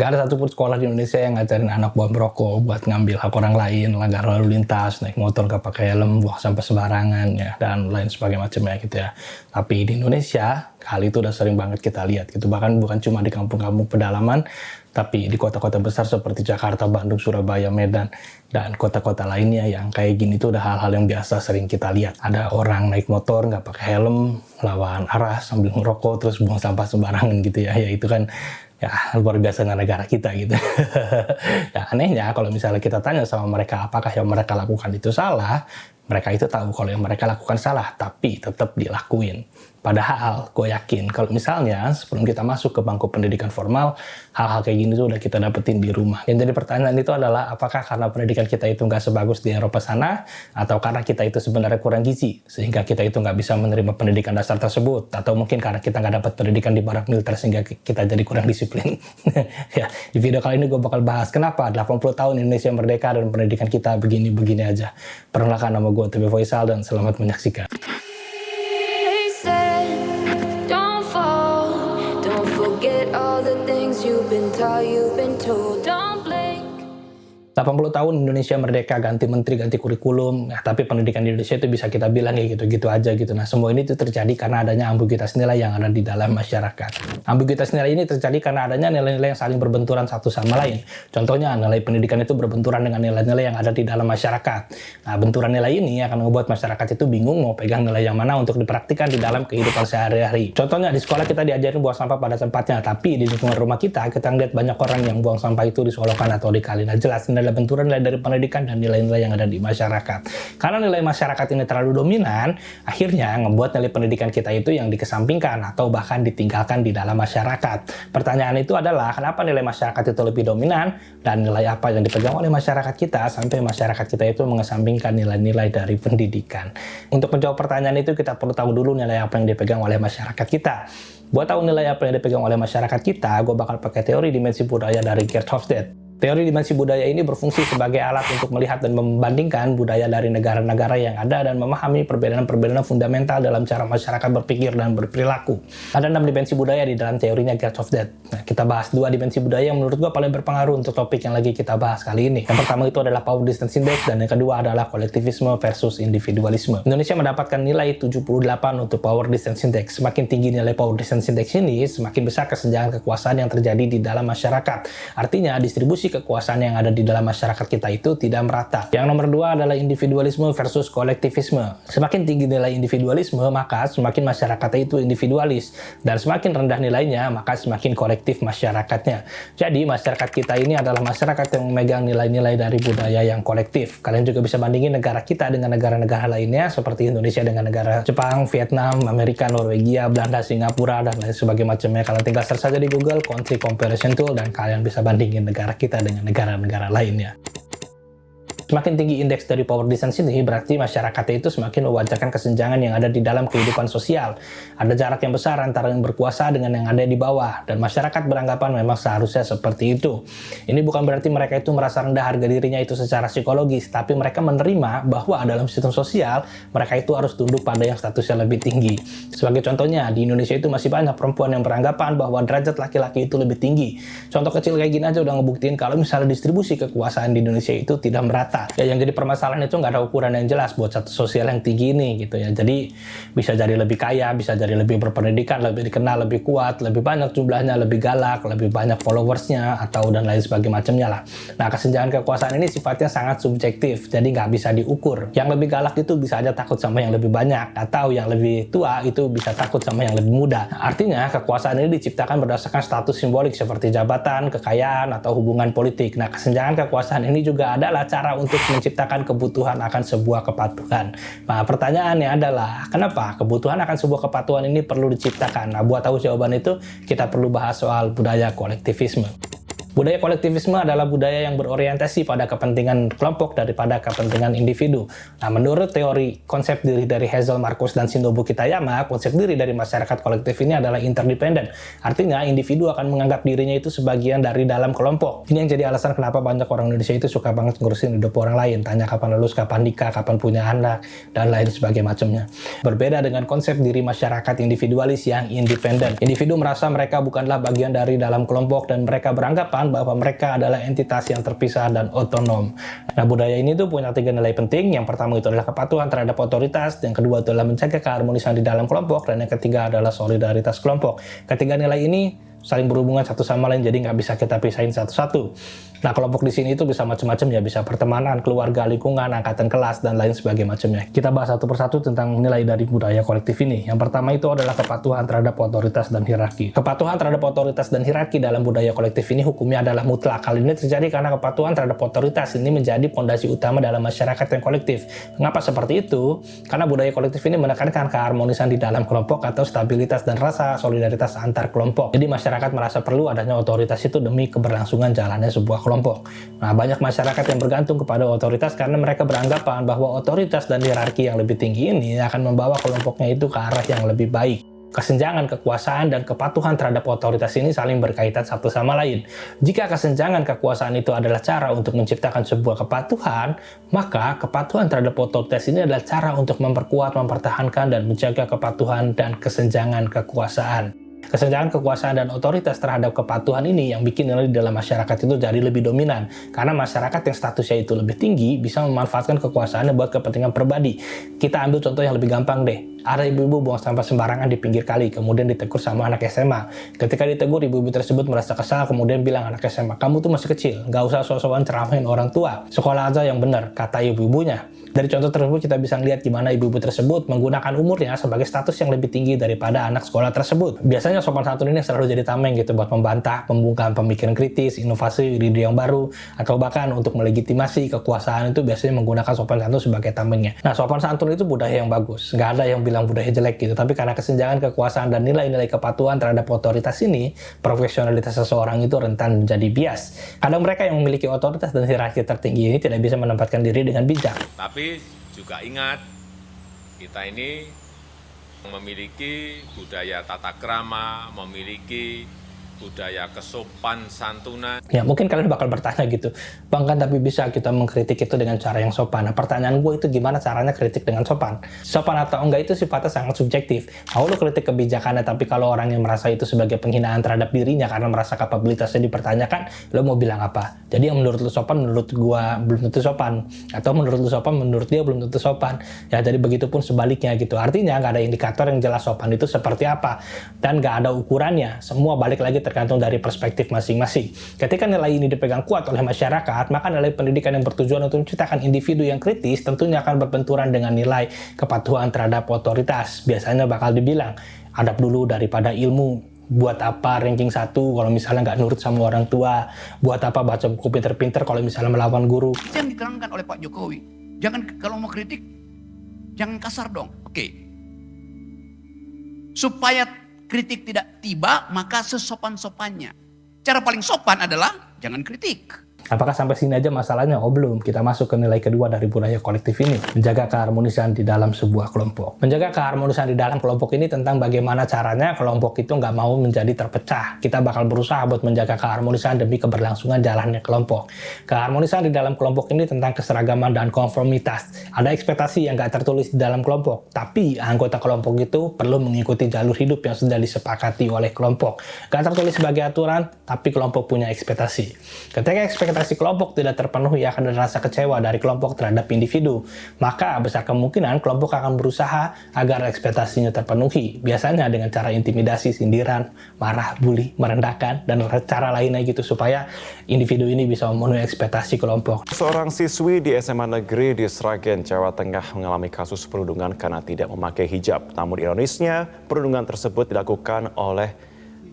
Gak ada satupun sekolah di Indonesia yang ngajarin anak buat merokok, buat ngambil hak orang lain, langgar lalu lintas, naik motor gak pakai helm, buang sampah sembarangan, ya, dan lain sebagainya macamnya gitu ya. Tapi di Indonesia, hal itu udah sering banget kita lihat gitu. Bahkan bukan cuma di kampung-kampung pedalaman, tapi di kota-kota besar seperti Jakarta, Bandung, Surabaya, Medan, dan kota-kota lainnya yang kayak gini tuh udah hal-hal yang biasa sering kita lihat. Ada orang naik motor nggak pakai helm, lawan arah sambil ngerokok, terus buang sampah sembarangan gitu ya. Ya itu kan ya luar biasa negara kita gitu. Ya anehnya kalau misalnya kita tanya sama mereka apakah yang mereka lakukan itu salah, mereka itu tahu kalau yang mereka lakukan salah, tapi tetap dilakuin. Padahal gue yakin kalau misalnya sebelum kita masuk ke bangku pendidikan formal, hal-hal kayak gini tuh udah kita dapetin di rumah. Yang jadi pertanyaan itu adalah apakah karena pendidikan kita itu nggak sebagus di Eropa sana, atau karena kita itu sebenarnya kurang gizi, sehingga kita itu nggak bisa menerima pendidikan dasar tersebut, atau mungkin karena kita nggak dapat pendidikan di barak militer sehingga kita jadi kurang disiplin. Ya, di video kali ini gue bakal bahas kenapa 80 tahun Indonesia merdeka dan pendidikan kita begini-begini aja. Perkenalkan, nama gue TB Faisal dan selamat menyaksikan. 80 tahun Indonesia merdeka, ganti menteri, ganti kurikulum. Nah, tapi pendidikan di Indonesia itu bisa kita bilang ya gitu-gitu aja gitu. Nah, semua ini tuh terjadi karena adanya ambiguitas nilai yang ada di dalam masyarakat. Ambiguitas nilai ini terjadi karena adanya nilai-nilai yang saling berbenturan satu sama lain. Contohnya, nilai pendidikan itu berbenturan dengan nilai-nilai yang ada di dalam masyarakat. Nah, benturan nilai ini akan membuat masyarakat itu bingung mau pegang nilai yang mana untuk dipraktikkan di dalam kehidupan sehari-hari. Contohnya, di sekolah kita diajarin buang sampah pada tempatnya, tapi di lingkungan rumah kita ngeliat banyak orang yang buang sampah itu di solokan atau di kali. Nah, jelas ada benturan nilai dari pendidikan dan nilai-nilai yang ada di masyarakat. Karena nilai masyarakat ini terlalu dominan, akhirnya membuat nilai pendidikan kita itu yang dikesampingkan atau bahkan ditinggalkan di dalam masyarakat. Pertanyaan itu adalah, kenapa nilai masyarakat itu lebih dominan dan nilai apa yang dipegang oleh masyarakat kita sampai masyarakat kita itu mengesampingkan nilai-nilai dari pendidikan? Untuk menjawab pertanyaan itu, kita perlu tahu dulu nilai apa yang dipegang oleh masyarakat kita. Buat tahu nilai apa yang dipegang oleh masyarakat kita, gue bakal pakai teori dimensi budaya dari Geert Hofstede. Teori dimensi budaya ini berfungsi sebagai alat untuk melihat dan membandingkan budaya dari negara-negara yang ada dan memahami perbedaan-perbedaan fundamental dalam cara masyarakat berpikir dan berperilaku. Ada 6 dimensi budaya di dalam teorinya Geert Hofstede. Nah, kita bahas 2 dimensi budaya yang menurut gue paling berpengaruh untuk topik yang lagi kita bahas kali ini. Yang pertama itu adalah Power Distance Index dan yang kedua adalah kolektivisme versus individualisme. Indonesia mendapatkan nilai 78 untuk Power Distance Index. Semakin tinggi nilai Power Distance Index ini, semakin besar kesenjangan kekuasaan yang terjadi di dalam masyarakat. Artinya, distribusi kekuasaan yang ada di dalam masyarakat kita itu tidak merata. Yang nomor 2 adalah individualisme versus kolektivisme. Semakin tinggi nilai individualisme, maka semakin masyarakatnya itu individualis. Dan semakin rendah nilainya, maka semakin kolektif masyarakatnya. Jadi, masyarakat kita ini adalah masyarakat yang memegang nilai-nilai dari budaya yang kolektif. Kalian juga bisa bandingin negara kita dengan negara-negara lainnya, seperti Indonesia dengan negara Jepang, Vietnam, Amerika, Norwegia, Belanda, Singapura, dan lain sebagainya macamnya. Kalian tinggal search saja di Google, Country Comparison Tool, dan kalian bisa bandingin negara kita dengan negara-negara lainnya. Semakin tinggi indeks dari power distance ini, berarti masyarakatnya itu semakin mewajarkan kesenjangan yang ada di dalam kehidupan sosial. Ada jarak yang besar antara yang berkuasa dengan yang ada di bawah, dan masyarakat beranggapan memang seharusnya seperti itu. Ini bukan berarti mereka itu merasa rendah harga dirinya itu secara psikologis, tapi mereka menerima bahwa dalam sistem sosial, mereka itu harus tunduk pada yang statusnya lebih tinggi. Sebagai contohnya, di Indonesia itu masih banyak perempuan yang beranggapan bahwa derajat laki-laki itu lebih tinggi. Contoh kecil kayak gini aja udah ngebuktiin kalau misalnya distribusi kekuasaan di Indonesia itu tidak merata. Ya, yang jadi permasalahan itu nggak ada ukuran yang jelas buat status sosial yang tinggi ini gitu ya. Jadi bisa jadi lebih kaya, bisa jadi lebih berpendidikan, lebih dikenal, lebih kuat, lebih banyak jumlahnya, lebih galak, lebih banyak followersnya, atau dan lain sebagainya macamnya lah. Nah, kesenjangan kekuasaan ini sifatnya sangat subjektif, jadi nggak bisa diukur. Yang lebih galak itu bisa aja takut sama yang lebih banyak, atau yang lebih tua itu bisa takut sama yang lebih muda. Artinya kekuasaan ini diciptakan berdasarkan status simbolik seperti jabatan, kekayaan, atau hubungan politik. Nah, kesenjangan kekuasaan ini juga adalah cara untuk menciptakan kebutuhan akan sebuah kepatuhan. Nah, pertanyaannya adalah, kenapa kebutuhan akan sebuah kepatuhan ini perlu diciptakan? Nah, buat tahu jawaban itu, kita perlu bahas soal budaya kolektivisme. Budaya kolektivisme adalah budaya yang berorientasi pada kepentingan kelompok daripada kepentingan individu. Nah, menurut teori konsep diri dari Hazel Marcus dan Shinobu Kitayama, konsep diri dari masyarakat kolektif ini adalah interdependen. Artinya, individu akan menganggap dirinya itu sebagian dari dalam kelompok. Ini yang jadi alasan kenapa banyak orang Indonesia itu suka banget ngurusin hidup orang lain. Tanya kapan lulus, kapan nikah, kapan punya anak, dan lain sebagainya macamnya. Berbeda dengan konsep diri masyarakat individualis yang independen. Individu merasa mereka bukanlah bagian dari dalam kelompok dan mereka beranggapan beranggapan bahwa mereka adalah entitas yang terpisah dan otonom. Nah, budaya ini tuh punya 3 nilai penting. Yang pertama itu adalah kepatuhan terhadap otoritas, yang kedua itu adalah menjaga keharmonisan di dalam kelompok, dan yang ketiga adalah solidaritas kelompok. Ketiga nilai ini saling berhubungan satu sama lain, jadi nggak bisa kita pisahin satu-satu. Nah, kelompok di sini itu bisa macam-macam ya, bisa pertemanan, keluarga, lingkungan, angkatan kelas, dan lain sebagainya macamnya. Kita bahas satu persatu tentang nilai dari budaya kolektif ini. Yang pertama itu adalah kepatuhan terhadap otoritas dan hierarki. Kepatuhan terhadap otoritas dan hierarki dalam budaya kolektif ini hukumnya adalah mutlak. Hal ini terjadi karena kepatuhan terhadap otoritas ini menjadi fondasi utama dalam masyarakat yang kolektif. Mengapa seperti itu? Karena budaya kolektif ini menekankan keharmonisan di dalam kelompok atau stabilitas dan rasa solidaritas antar kelompok. Jadi masyarakat merasa perlu adanya otoritas itu demi keberlangsungan jalannya sebuah kelompok. Nah, banyak masyarakat yang bergantung kepada otoritas karena mereka beranggapan bahwa otoritas dan hierarki yang lebih tinggi ini akan membawa kelompoknya itu ke arah yang lebih baik. Kesenjangan kekuasaan dan kepatuhan terhadap otoritas ini saling berkaitan satu sama lain. Jika kesenjangan kekuasaan itu adalah cara untuk menciptakan sebuah kepatuhan, maka kepatuhan terhadap otoritas ini adalah cara untuk memperkuat, mempertahankan, dan menjaga kepatuhan dan kesenjangan kekuasaan. Kesenjangan kekuasaan dan otoritas terhadap kepatuhan ini yang bikin nilai di dalam masyarakat itu jadi lebih dominan. Karena masyarakat yang statusnya itu lebih tinggi bisa memanfaatkan kekuasaannya buat kepentingan pribadi. Kita ambil contoh yang lebih gampang deh. Ada ibu-ibu buang sampah sembarangan di pinggir kali, kemudian ditegur sama anak SMA. Ketika ditegur, ibu-ibu tersebut merasa kesal, kemudian bilang anak SMA, kamu tuh masih kecil, gak usah sok-sokan ceramahin orang tua. Sekolah aja yang benar, kata ibu-ibunya. Dari contoh tersebut kita bisa lihat gimana ibu-ibu tersebut menggunakan umurnya sebagai status yang lebih tinggi daripada anak sekolah tersebut. Biasanya sopan santun ini selalu jadi tameng gitu buat membantah, membungkam pemikiran kritis, inovasi, ide yang baru, atau bahkan untuk melegitimasi kekuasaan itu biasanya menggunakan sopan santun sebagai tamengnya. Nah, sopan santun itu budaya yang bagus, nggak ada yang bilang budaya jelek gitu, tapi karena kesenjangan kekuasaan dan nilai-nilai kepatuhan terhadap otoritas ini, profesionalitas seseorang itu rentan menjadi bias. Kadang mereka yang memiliki otoritas dan hierarki tertinggi ini tidak bisa menempatkan diri dengan bijak. Tapi juga ingat, kita ini memiliki budaya tata krama, memiliki budaya kesopan santunan. Ya, mungkin kalian bakal bertanya gitu, Bang, kan tapi bisa kita mengkritik itu dengan cara yang sopan. Nah, pertanyaan gue itu gimana caranya kritik dengan sopan? Sopan atau enggak itu sifatnya sangat subjektif. Mau lu kritik kebijakannya, tapi kalau orang yang merasa itu sebagai penghinaan terhadap dirinya karena merasa kapabilitasnya dipertanyakan, lo mau bilang apa? Jadi yang menurut lu sopan, menurut gue belum tentu sopan. Atau menurut lu sopan, menurut dia belum tentu sopan. Ya, jadi begitupun sebaliknya gitu. Artinya nggak ada indikator yang jelas sopan itu seperti apa. Dan nggak ada ukurannya. Semua balik lagi tergantung dari perspektif masing-masing. Ketika nilai ini dipegang kuat oleh masyarakat, maka nilai pendidikan yang bertujuan untuk menciptakan individu yang kritis tentunya akan berbenturan dengan nilai kepatuhan terhadap otoritas. Biasanya bakal dibilang, adab dulu daripada ilmu. Buat apa ranking 1 kalau misalnya nggak nurut sama orang tua? Buat apa baca buku pinter-pinter kalau misalnya melawan guru? Itu yang diterangkan oleh Pak Jokowi. Jangan, kalau mau kritik, jangan kasar dong. Oke. Supaya kritik tidak tiba, maka sesopan-sopannya. Cara paling sopan adalah jangan kritik. Apakah sampai sini aja masalahnya? Oh belum, kita masuk ke nilai kedua dari budaya kolektif ini. Menjaga keharmonisan di dalam sebuah kelompok. Menjaga keharmonisan di dalam kelompok ini tentang bagaimana caranya kelompok itu nggak mau menjadi terpecah. Kita bakal berusaha buat menjaga keharmonisan demi keberlangsungan jalannya kelompok. Keharmonisan di dalam kelompok ini tentang keseragaman dan konformitas. Ada ekspektasi yang nggak tertulis di dalam kelompok, tapi anggota kelompok itu perlu mengikuti jalur hidup yang sudah disepakati oleh kelompok. Nggak tertulis sebagai aturan, tapi kelompok punya ekspektasi. Ketika ekspektasi kelompok tidak terpenuhi, akan ada rasa kecewa dari kelompok terhadap individu. Maka besar kemungkinan kelompok akan berusaha agar ekspektasinya terpenuhi. Biasanya dengan cara intimidasi, sindiran, marah, bully, merendahkan, dan cara lainnya gitu supaya individu ini bisa memenuhi ekspektasi kelompok. Seorang siswi di SMA Negeri di Sragen, Jawa Tengah mengalami kasus perundungan karena tidak memakai hijab. Namun ironisnya, perundungan tersebut dilakukan oleh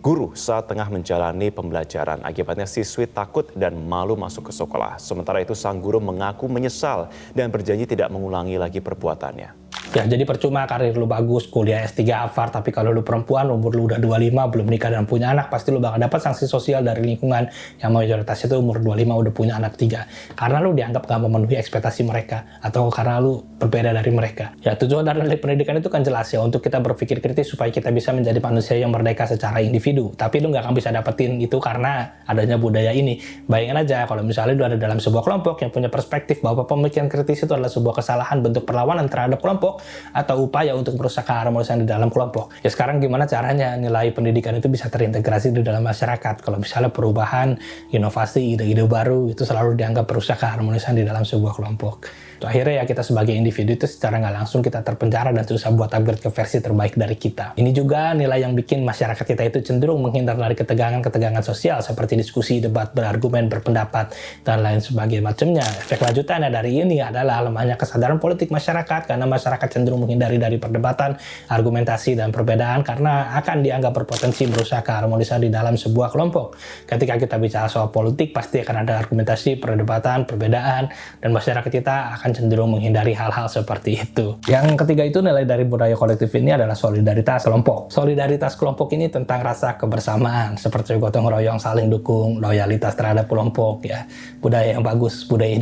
guru saat tengah menjalani pembelajaran. Akibatnya siswi takut dan malu masuk ke sekolah. Sementara itu sang guru mengaku menyesal dan berjanji tidak mengulangi lagi perbuatannya. Ya, jadi percuma karir lu bagus, kuliah S3 Harvard, tapi kalau lu perempuan, umur lu udah 25, belum nikah dan punya anak, pasti lu bakal dapat sanksi sosial dari lingkungan yang mayoritas itu umur 25 udah punya anak 3. Karena lu dianggap gak memenuhi ekspektasi mereka, atau karena lu berbeda dari mereka. Ya, tujuan dari pendidikan itu kan jelas ya, untuk kita berpikir kritis supaya kita bisa menjadi manusia yang merdeka secara individu. Tapi lu gak akan bisa dapetin itu karena adanya budaya ini. Bayangin aja, kalau misalnya lu ada dalam sebuah kelompok yang punya perspektif bahwa pemikiran kritis itu adalah sebuah kesalahan bentuk perlawanan terhadap kelompok, atau upaya untuk merusak keharmonisan di dalam kelompok. Ya sekarang gimana caranya nilai pendidikan itu bisa terintegrasi di dalam masyarakat? Kalau misalnya perubahan, inovasi, ide-ide baru itu selalu dianggap merusak keharmonisan di dalam sebuah kelompok. Akhirnya ya kita sebagai individu itu secara nggak langsung kita terpenjara dan susah buat upgrade ke versi terbaik dari kita. Ini juga nilai yang bikin masyarakat kita itu cenderung menghindar dari ketegangan-ketegangan sosial seperti diskusi, debat, berargumen, berpendapat, dan lain sebagainya macamnya. Efek lanjutannya dari ini adalah lemahnya kesadaran politik masyarakat karena masyarakat cenderung menghindari dari perdebatan, argumentasi, dan perbedaan karena akan dianggap berpotensi merusak keharmonisan di dalam sebuah kelompok. Ketika kita bicara soal politik, pasti akan ada argumentasi, perdebatan, perbedaan, dan masyarakat kita akan cenderung menghindari hal-hal seperti itu. Yang ketiga itu nilai dari budaya kolektif ini adalah solidaritas kelompok. Solidaritas kelompok ini tentang rasa kebersamaan, seperti gotong royong, saling dukung, loyalitas terhadap kelompok, ya. Budaya yang bagus, budaya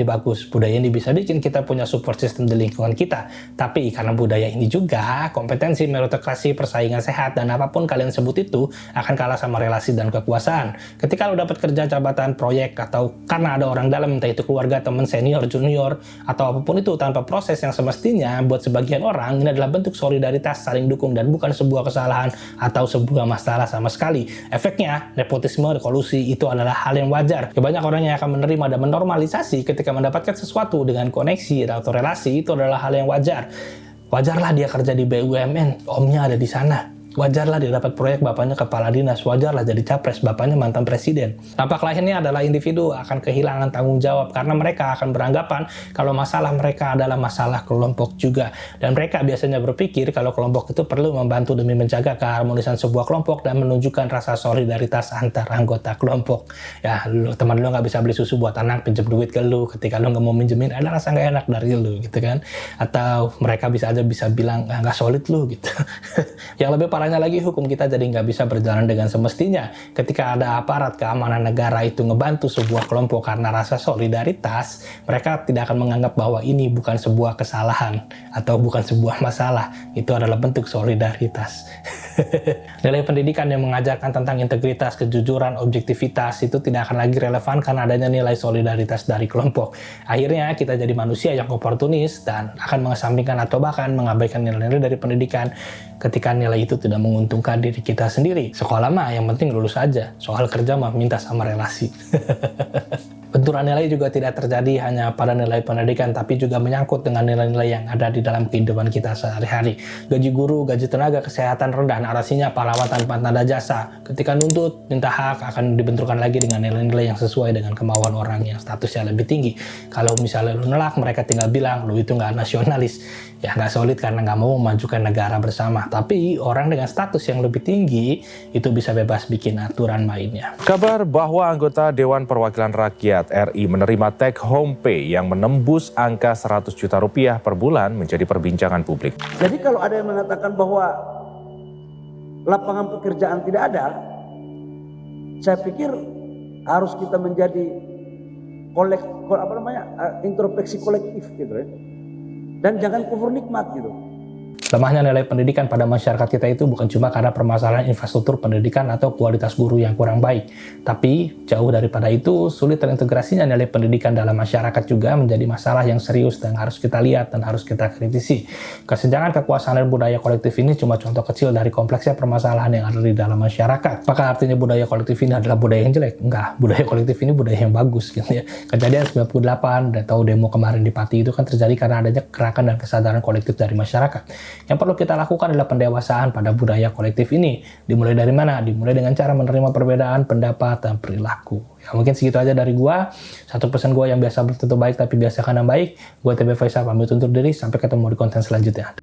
ini bisa bikin kita punya support system di lingkungan kita. Tapi karena budaya ini juga, kompetensi, meritokrasi, persaingan sehat, dan apapun kalian sebut itu akan kalah sama relasi dan kekuasaan. Ketika lo dapat kerja, jabatan, proyek, atau karena ada orang dalam, entah itu keluarga, teman, senior, junior, atau apapun itu tanpa proses yang semestinya, buat sebagian orang ini adalah bentuk solidaritas, saling dukung, dan bukan sebuah kesalahan atau sebuah masalah sama sekali. Efeknya, nepotisme, kolusi itu adalah hal yang wajar. Banyak orang yang akan menerima dan menormalisasi ketika mendapatkan sesuatu dengan koneksi atau relasi itu adalah hal yang wajar. Wajarlah dia kerja di BUMN, omnya ada di sana. Wajarlah dia dapat proyek, bapaknya kepala dinas. Wajarlah jadi capres, bapaknya mantan presiden. Dampak lainnya adalah individu akan kehilangan tanggung jawab karena mereka akan beranggapan kalau masalah mereka adalah masalah kelompok juga. Dan mereka biasanya berpikir kalau kelompok itu perlu membantu demi menjaga keharmonisan sebuah kelompok dan menunjukkan rasa solidaritas antar anggota kelompok. Ya, teman lu nggak bisa beli susu buat anak, pinjam duit ke lu. Ketika lu nggak mau minjemin, ada rasa nggak enak dari lu, gitu kan. Atau mereka bisa bilang, nggak solid lu, gitu. Yang lebih parahnya lagi, hukum kita jadi nggak bisa berjalan dengan semestinya. Ketika ada aparat keamanan negara itu ngebantu sebuah kelompok karena rasa solidaritas, mereka tidak akan menganggap bahwa ini bukan sebuah kesalahan atau bukan sebuah masalah. Itu adalah bentuk solidaritas. Nilai pendidikan yang mengajarkan tentang integritas, kejujuran, objektivitas itu tidak akan lagi relevan karena adanya nilai solidaritas dari kelompok. Akhirnya kita jadi manusia yang oportunis dan akan mengesampingkan atau bahkan mengabaikan nilai-nilai dari pendidikan ketika nilai itu tidak menguntungkan diri kita sendiri. Sekolah mah yang penting lulus aja. Soal kerja mah minta sama relasi. Benturan nilai juga tidak terjadi hanya pada nilai pendidikan, tapi juga menyangkut dengan nilai-nilai yang ada di dalam kehidupan kita sehari-hari. Gaji guru, gaji tenaga kesehatan rendah, narasinya pahlawan tanpa tanda jasa. Ketika nuntut, minta hak akan dibenturkan lagi dengan nilai-nilai yang sesuai dengan kemauan orang yang statusnya lebih tinggi. Kalau misalnya lu nolak, mereka tinggal bilang, lu itu nggak nasionalis. Ya nggak solid karena nggak mau memajukan negara bersama. Tapi orang dengan status yang lebih tinggi itu bisa bebas bikin aturan mainnya. Kabar bahwa anggota Dewan Perwakilan Rakyat RI menerima take home pay yang menembus angka 100 juta rupiah per bulan menjadi perbincangan publik. Jadi kalau ada yang mengatakan bahwa lapangan pekerjaan tidak ada, saya pikir harus kita menjadi introspeksi kolektif gitu ya. Dan jangan kufur nikmat gitu. Lemahnya nilai pendidikan pada masyarakat kita itu bukan cuma karena permasalahan infrastruktur pendidikan atau kualitas guru yang kurang baik. Tapi jauh daripada itu, sulit terintegrasinya nilai pendidikan dalam masyarakat juga menjadi masalah yang serius dan harus kita lihat dan harus kita kritisi. Kesenjangan kekuasaan dan budaya kolektif ini cuma contoh kecil dari kompleksnya permasalahan yang ada di dalam masyarakat. Apakah artinya budaya kolektif ini adalah budaya yang jelek? Enggak, budaya kolektif ini budaya yang bagus gitu ya. Kejadian 98 dan tahu demo kemarin di Pati itu kan terjadi karena adanya gerakan dan kesadaran kolektif dari masyarakat. Yang perlu kita lakukan adalah pendewasaan pada budaya kolektif ini. Dimulai dari mana? Dimulai dengan cara menerima perbedaan pendapat dan perilaku. Ya mungkin segitu aja dari gua. Satu pesan gua yang biasa belum tentu baik tapi biasakan yang baik. Gua TB Faisal pamit undur diri. Sampai ketemu di konten selanjutnya.